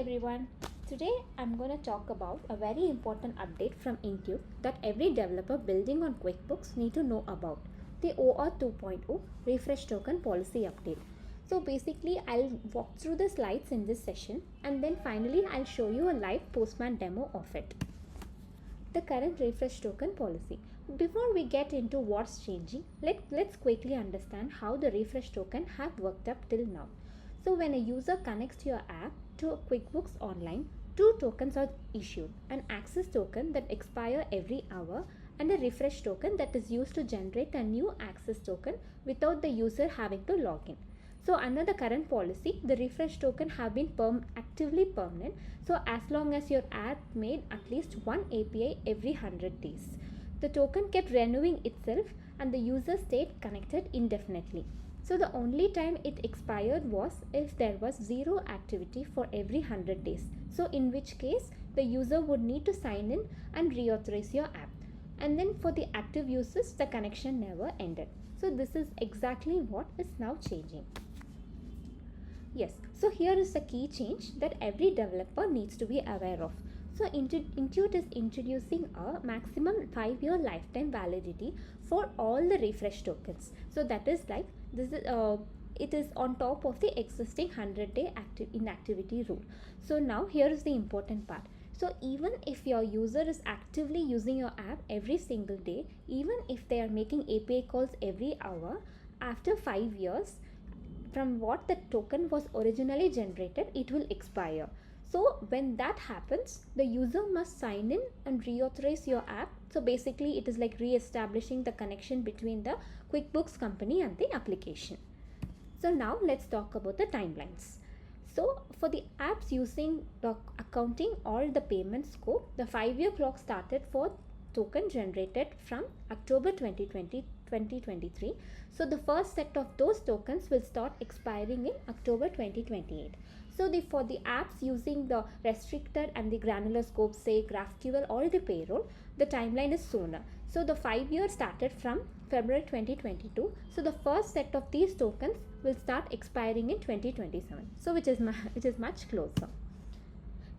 everyone. Today I'm going to talk about a very important update from Intuit that every developer building on QuickBooks need to know about. The OAuth 2.0 refresh token policy update. So basically I'll walk through the slides in this session and then finally I'll show you a live Postman demo of it. The current refresh token policy. Before we get into what's changing, let's quickly understand how the refresh token have worked up till now. So when a user connects to your app to QuickBooks Online, two tokens are issued, an access token that expires every hour and a refresh token that is used to generate a new access token without the user having to log in. So under the current policy, the refresh token have been actively permanent. So as long as your app made at least one API every 100 days. The token kept renewing itself and the user stayed connected indefinitely. So the only time it expired was if there was zero activity for every 100 days. So in which case the user would need to sign in and reauthorize your app. And then for the active users, the connection never ended. So this is exactly what is now changing. Yes, so here is the key change that every developer needs to be aware of. So Intuit is introducing a maximum 5-year lifetime validity for all the refresh tokens. So that is like it is on top of the existing 100-day inactivity rule. So now here is the important part. So even if your user is actively using your app every single day, even if they are making API calls every hour, after 5 years from what the token was originally generated, it will expire. So when that happens, the user must sign in and reauthorize your app. So basically it is like re-establishing the connection between the QuickBooks company and the application. So now let's talk about the timelines. So for the apps using the accounting or the payment scope, the 5-year clock started for token generated from October 2023. So the first set of those tokens will start expiring in October 2028. So for the apps using the restricted and the granular scope, say GraphQL or the payroll, the timeline is sooner. So the 5 years started from February 2022. So the first set of these tokens will start expiring in 2027. So which is much closer.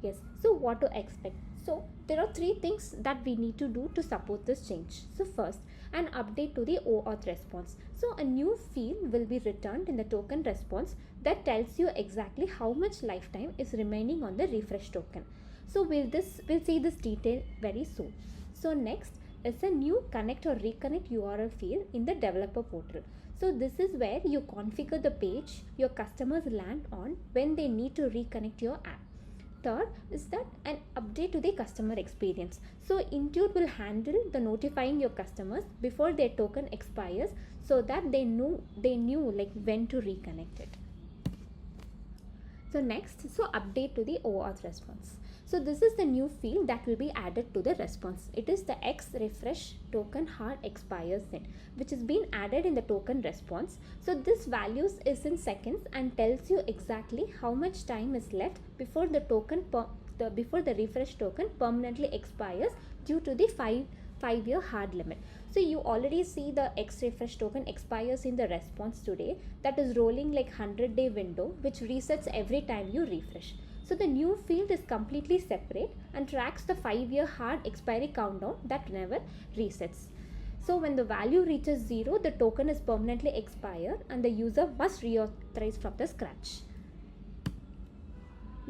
Yes, so what to expect? So there are 3 things that we need to do to support this change. So first, an update to the OAuth response. So a new field will be returned in the token response that tells you exactly how much lifetime is remaining on the refresh token. So we'll see this detail very soon. So next is a new connect or reconnect URL field in the developer portal. So this is where you configure the page your customers land on when they need to reconnect your app. Third is that an update to the customer experience. So Intuit will handle the notifying your customers before their token expires so that they knew like when to reconnect it. So next, update to the OAuth response. So this is the new field that will be added to the response. It is the X refresh token hard expires in, which has been added in the token response. So this values is in seconds and tells you exactly how much time is left before the refresh token permanently expires due to the 5-year hard limit. So you already see the X refresh token expires in the response today, that is rolling like 100-day window which resets every time you refresh. So the new field is completely separate and tracks the 5-year hard expiry countdown that never resets. So when the value reaches 0, the token is permanently expired and the user must reauthorize from the scratch.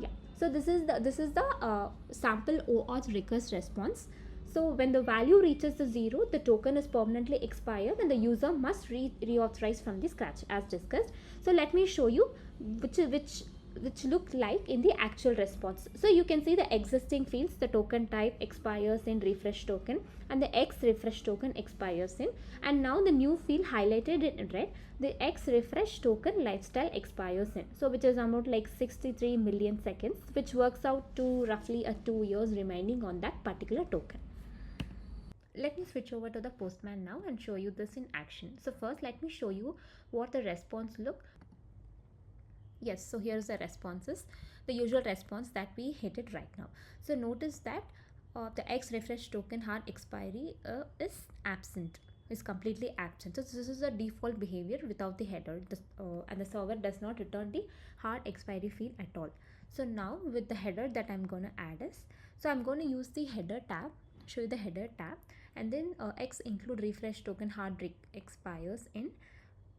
Yeah. So this is the sample OAuth request response. So when the value reaches the 0, the token is permanently expired and the user must reauthorize from the scratch as discussed. So let me show you which look like in the actual response. So you can see the existing fields, the token type expires in refresh token and the X refresh token expires in, and now the new field highlighted in red, the X refresh token lifestyle expires in, so which is about like 63 million seconds, which works out to roughly 2 years remaining on that particular token. Let me switch over to the Postman now and show you this in action. So first let me show you what the response look. Yes, so here's the responses, the usual response that we hit it right now. So notice that the X refresh token hard expiry is absent. is completely absent. So this is a default behavior without the header, and the server does not return the hard expiry field at all. So now with the header that I'm going to add is, so I'm going to use the header tab, show you the header tab, and then x include refresh token hard expires in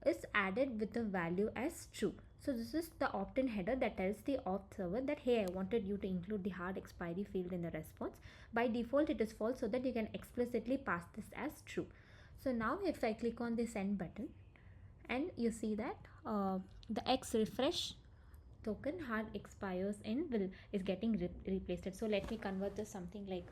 is added with the value as true. So this is the opt-in header that tells the auth server that hey, I wanted you to include the hard expiry field in the response. By default it is false, so that you can explicitly pass this as true. So now if I click on the send button, and you see that the x refresh token hard expires in is getting replaced. So let me convert this something like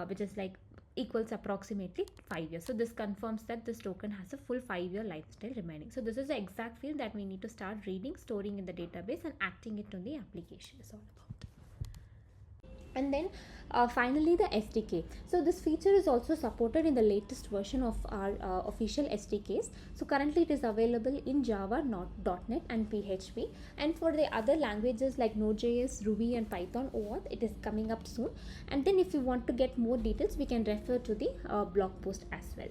which is like equals approximately 5 years. So this confirms that this token has a full 5-year lifestyle remaining. So this is the exact field that we need to start reading, storing in the database, and acting it on the application is all about. And then finally the SDK. So this feature is also supported in the latest version of our official SDKs. So currently it is available in Java, .NET and PHP, and for the other languages like Node.js, Ruby and Python OAuth, it is coming up soon. And then if you want to get more details, we can refer to the blog post as well.